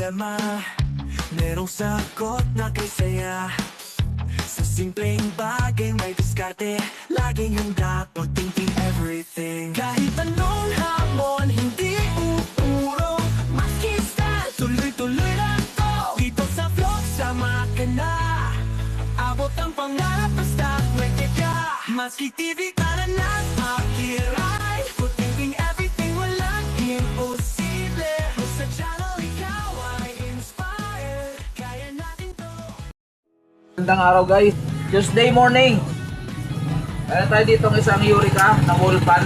problema, merong sagot na kay saya. Sa simpleng bagay may diskarte, laging handa, thinking everything. Kahit anong hamon, hindi uurong makista, tuloy-tuloy lang to. Dito sa vlog, sama ka na. Abot ang pangarap, basta pwede ka. Maski TV ka na ng akiray, thinking everything, walang imposible. Sa channel, ikaw ay inspired, kaya natin to. Magandang araw guys, Tuesday morning. Meron tayo dito ng isang Eureka na wall fan.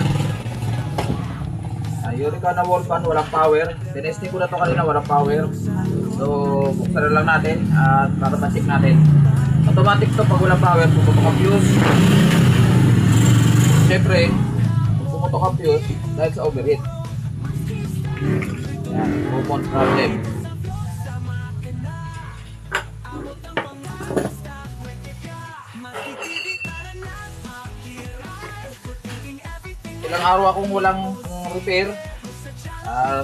Eureka na wall fan, walang power. Tinesting ko na to kanina, walang power. So buksan na lang natin at para ma-check natin. Automatic to pag walang power, pumutok ang fuse. Siyempre, pumutok ang fuse dahil sa overheat. Yan, common problem. Ilang araw akong walang repair.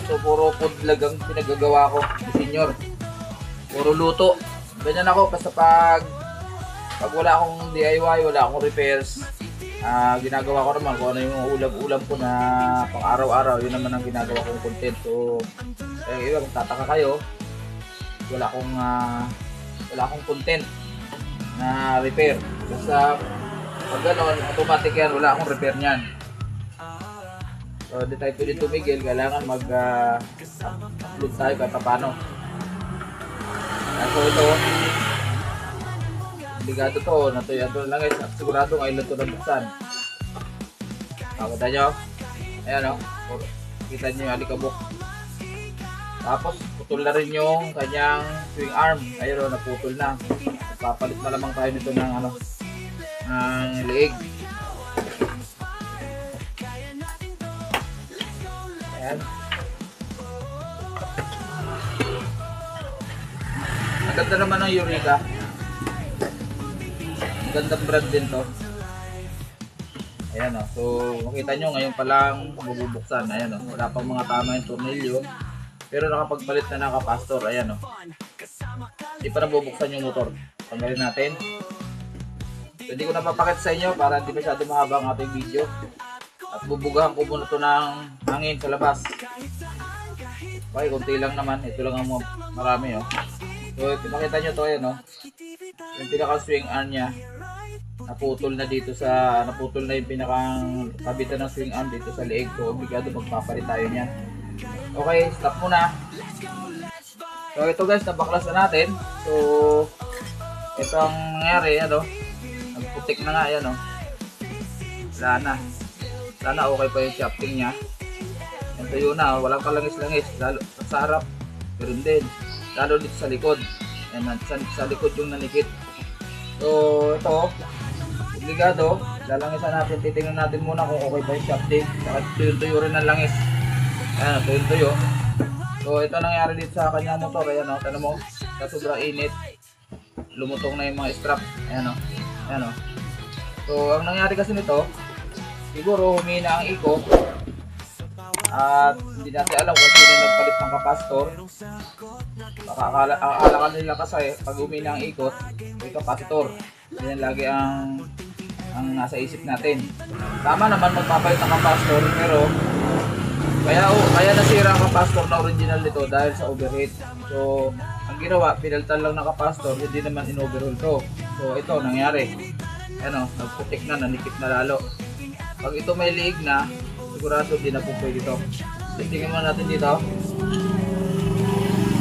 So puro food lagang pinagagawa ko, senior. Puro luto. Ganyan ako basta pag wala akong DIY, wala akong repairs. Ginagawa ko naman kung ano yung ulam-ulam ko na pang araw-araw, yun naman ang ginagawa kong content. So iba kung tataka kayo, wala akong content na repair. Basta pag gano'n, automatic yan, wala akong repair niyan. So, di tayo pwede tumigil, kailangan mag-upload tayo kahit paano. So, ito, obligado to, natuyan to lang guys, sigurado ngayon lang ito nabuksan. Kita nyo, ayan o, kita nyo yung alikabok. Tapos, putol na rin yung kanyang swing arm, ayun o, naputol na. Papalit na lamang tayo nito ng ng leeg. Ayan. Maganda naman ang Eureka. Magandang brand din to. Ayan o. So makita nyo ngayon pa lang bubuksan. Ayan o. Wala pang mga tama yung tornilyo. Pero nakapagpalit na ng kapastor. Ayan o. Hindi pa nabubuksan yung motor. Tanggalin natin. So, hindi ko napapakita sa inyo para hindi masyado mahaba ang ating video. At bubugahan ko muna ito ng hangin sa labas. Okay, konti lang naman. Ito lang ang marami oh. So makita nyo ito ayan oh. Yung pinaka swing arm nya naputol na yung pinakang kabitan ng swing arm dito sa leeg. So obligado magpapalit tayo niyan. Okay, stop muna. So ito guys, nabaklas na natin. So ito ang nangyari ano. Nagputik na nga yan oh. Wala na. Sana okay pa yung shafting nya. Yung tuyo na, walang kalangis-langis. Lalo sa harap, meron din. Lalo dito sa likod. Ayan, sa likod yung nanikit. So ito, obligado, lalangisan natin. Titingnan natin muna kung okay pa yung shafting. Saka tuyo rin ng langis. Ayan, tuyo. So ito nangyari dito sa kanyang motor. Ayan o, tanong mo, sa sobrang init, lumutong na yung mga strap. Ayan o. Ayan o. So ang nangyari kasi nito, siguro humina ang ikot at hindi natin alam kung sino nagpalit ng kapasitor. Baka akala nila kasi pag humina ang ikot, may kapasitor. Yan lagi ang nasa isip natin. Tama naman magpapalit ng kapasitor, pero kaya nasira ang kapasitor na original nito dahil sa overheat. So ang ginawa, pinalitan lang ng kapasitor, hindi naman in-overhaul to. So ito nangyari. Ano, nagputik na, nanikip na lalo. Pag ito may leeg na, sigurado din na po pwede ito. Tingnan mo natin dito.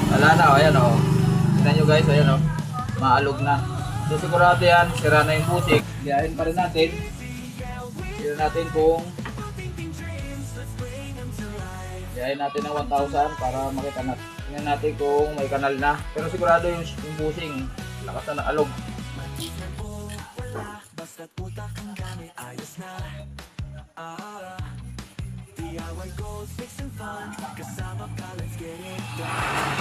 Wala na, ayan o. Tignan nyo guys, ayan o. Maalog na. So sigurado yan, sira na yung butik. Biyahin pa rin natin. Biyahin natin kung biyahin natin ng 1,000 para makita natin. Tingnan natin kung may kanal na. Pero sigurado yung busing, lakas na ng alog. Basta't utak ang gamit, ayos na. DIY goals, fix and fun. Kasama ka, let's get it done.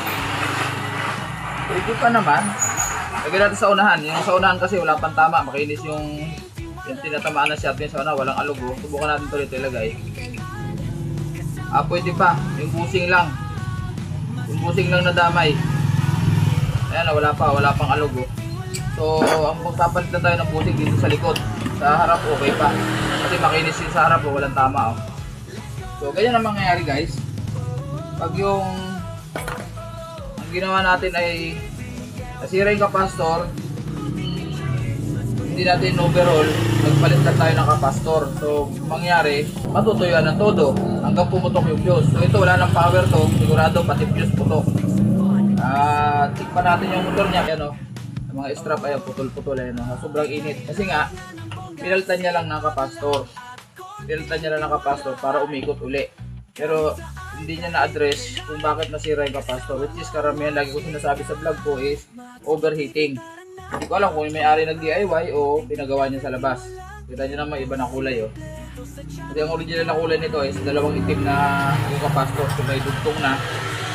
Pwede pa naman. Lagyan natin sa unahan. Yung sa unahan kasi wala pang tama. Makinis yung tinatamaan na shotgun sa una. Walang alugo. Subukan natin ito dito ilagay. Pwede pa. Yung busing lang. Yung busing lang nadamay. Ayan, wala pang alog oh. So, ang magpapalit na tayo ng busing dito sa likod. Sa harap, okay pa. Kasi makinis yun sa harap, walang tama oh. So, ganyan ang mangyayari guys. Pag yung ang ginawa natin ay nasira yung kapastor, hindi natin overhaul, nagpalit na tayo ng kapastor. So, mangyari, matutuyuan ng todo hanggang pumutok yung fuse. So, ito wala ng power to, sigurado pati fuse putok. Tikpan natin yung motor niya, yan o. Mga strap ay putol-putol, ayan o. Sobrang init. Kasi nga, pinalitan niya lang ng kapastor. Pinalitan niya lang ng kapastor para umikot uli. Pero, hindi niya na-address kung bakit nasira yung kapastor. Which is karamihan, lagi ko sinasabi sa vlog ko is overheating. Hindi ko alam kung yung may-ari nag-DIY o pinagawa niya sa labas. Kita niyo naman iba na kulay oh. Kasi ang original na kulay nito is dalawang itim na yung kapastor. Kung may dugtong na,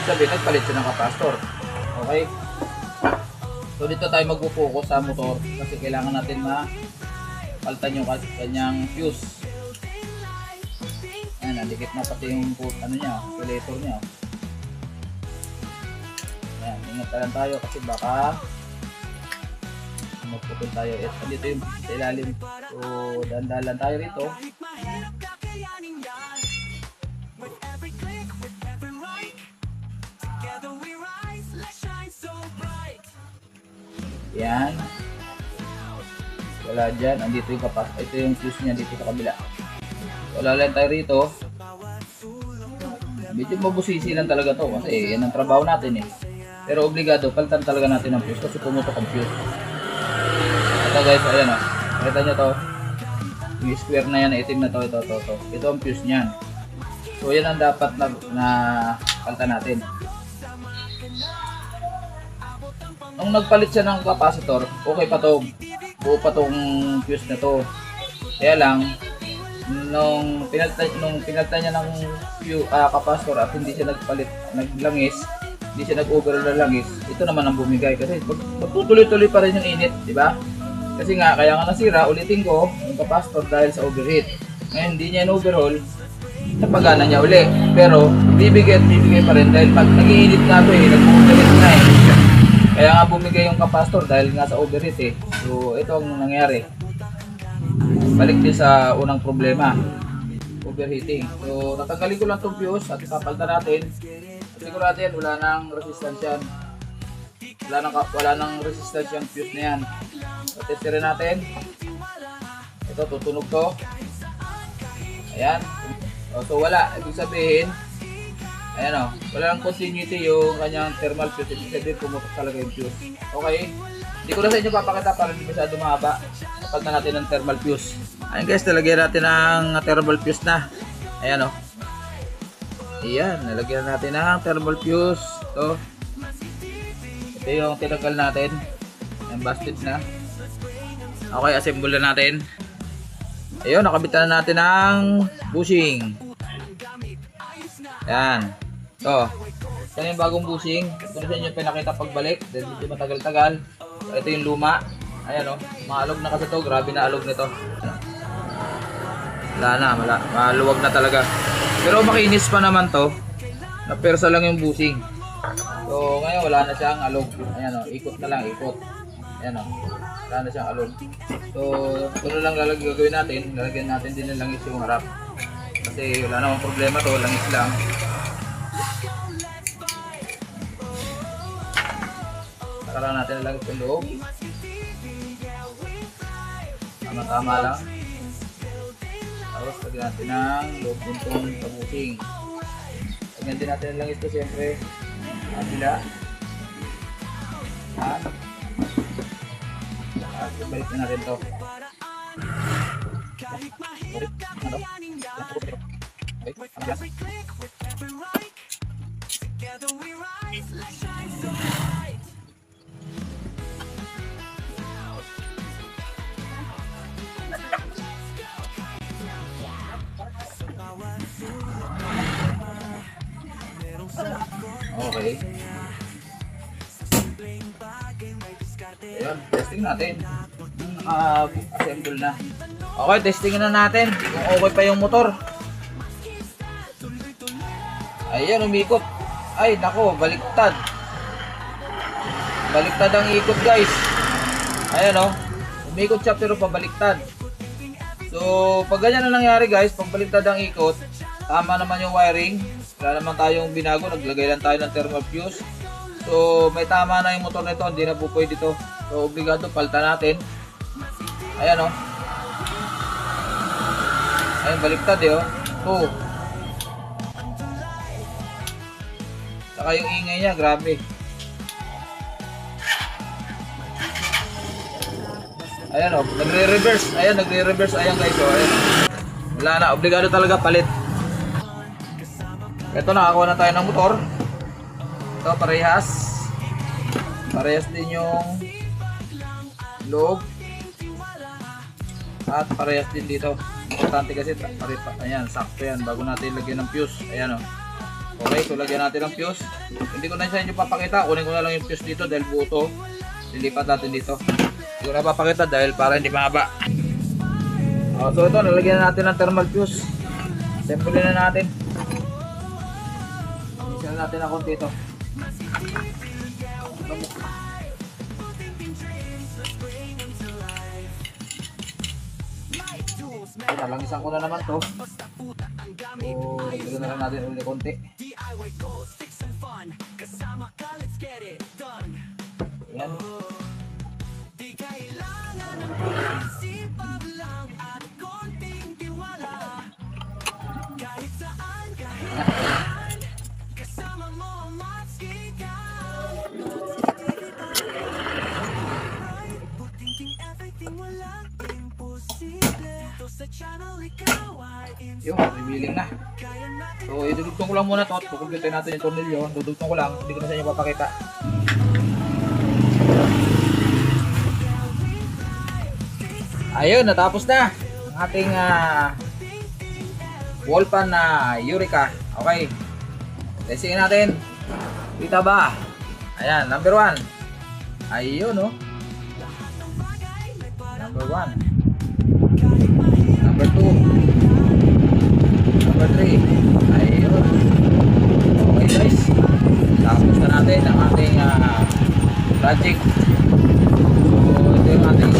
sabi nagpalit siya ng kapastor. Okay? So dito tayo magpo-focus sa motor kasi kailangan natin mapalitan yung kanyang fuse. Ayan, nandikit na pati yung ano niya, ventilator niya. Ayan, ingat lang tayo kasi baka magputol tayo. Dito yung sa ilalim. So, dahan-dahan tayo rito. Yan. Wala dyan. Andito yung kapas. Ito yung fuse niya dito sa kabila. Wala lang tayo rito. Medyo mabusisi lang talaga to kasi yan ang trabaho natin eh. Pero obligado, palitan talaga natin ang fuse kasi pumutok ang fuse. Ito guys, ayan o. Nakita nyo to. Yung square na yan, itim na to, ito. Ito ang fuse niyan. So yan ang dapat na palitan natin. Nung nagpalit siya ng capacitor, okay pa to. Buo pa tong fuse na to. Kaya lang, nung pinalitan niya ng capacitor at hindi siya naglangis, hindi siya nag-overall na langis, ito naman ang bumigay kasi magtutuloy-tuloy pa rin yung init, di ba? Kasi nga, kaya nga nasira, ulitin ko, yung capacitor dahil sa overheat. Ngayon, hindi niya in-overhaul, napagana niya uli. Pero, bibigay pa rin dahil pag nag-iinit na ito nag-overheat na eh. Kaya nga bumigay yung capacitor dahil nga sa overheat eh. So, ito ang nangyari. Balik din sa unang problema, overheating. So, natanggalin ko lang itong fuse at ipapalta natin. At sigurado yan, wala nang resistance yan. Wala nang resistance yung fuse na yan. So, testerin natin. Ito, tutunog to. Ayan. So, wala. Ibig sabihin, ayan o, wala nang continuity yung kanyang thermal fuse. Ibig sabihin, pumutok talaga yung fuse. Okay? Hindi ko na sa inyo papakita para hindi masyado mahaba. Kapag na natin ng thermal fuse. Ayan guys, nalagyan natin ng thermal fuse na. Ayan o. Ayan, nalagyan natin ng thermal fuse. Ito. Ito yung tinanggal natin. Ayan, busted na. Okay, assemble na natin. Ayun, nakabitan na natin ng bushing. Ayan. Ito. Ito yung bagong bushing. Ito na sa inyo pinakita pagbalik. Dahil medyo matagal-tagal. Ito yung luma. Ayan o. Maalog na kasi ito. Grabe na alog nito. Wala na. Maluwag na talaga. Pero makinis pa naman to. Napersa lang yung bushing. So ngayon wala na siyang alog. Ayan o. Ikot na lang. Ikot. Ayan o. Wala na siyang alog. So ito na lang gagawin natin. Lalagyan natin din ng langis yung harap. Kasi wala namang problema to. Langis lang. Saka lang natin langis yung loob. Tama-tama lang. Tapos lagyan natin ng loob puntong tabuking. Lagyan din natin ang langis ito siyempre. Kabila. At balik na natin ito. Okay. Ayan, testing natin. Assemble na. Okay, testingin na natin kung okay pa yung motor. Ayan, umikot. Ay, nako, baliktad. Baliktad ang ikot, guys. Ayan, oh. Umikot siya pero pabaliktad. So, pag ganyan na nangyari, guys, pag baliktad ang ikot, tama naman yung wiring. Wala naman tayong binago, naglagay lang tayo ng thermal fuse. So, may tama na yung motor nito, hindi na po pwede ito. So, obligado, palitan natin. Ayan, oh. Ayan, baliktad, eh, oh. Oh. Saka yung ingay niya, grabe. Ayan, oh, nagre-reverse. Ayan, nagre-reverse. Ayan, guys, oh. Ayan. Wala na, obligado talaga palit. Ito, nakakuha na tayo ng motor. Ito, parehas. Parehas din yung loob. At parehas din dito. Importante kasi, ayan, sakto yan. Bago natin lagyan ng fuse. Ayan, oh. Okay, so lagyan natin ng fuse. Hindi ko na sa inyo papakita. Kunin ko na lang yung fuse dito dahil buto. Lilipat natin dito. Hindi ko na papakita dahil para hindi mahaba. So ito, nalagyan na natin ng thermal fuse. Assemble na natin. Isa na natin ang konti ito. Nalangisan ko na naman to. So, lagyan na lang natin ulit konti. Yan. Yung revealing na. So, idudugtong ko lang muna to at kukumpletin natin yung tornilyo. Dudugtong ko lang, hindi ko na sa inyo papakita. Ayun, natapos na ang ating wall pan na Eureka. Okay, testingin natin. Kita ba? Ayan, number 1. Ayun, oh. Number 1. Number 2. Number 3. Ayun. Okay, guys. Tapos na natin ang ating project. So, ito yung ating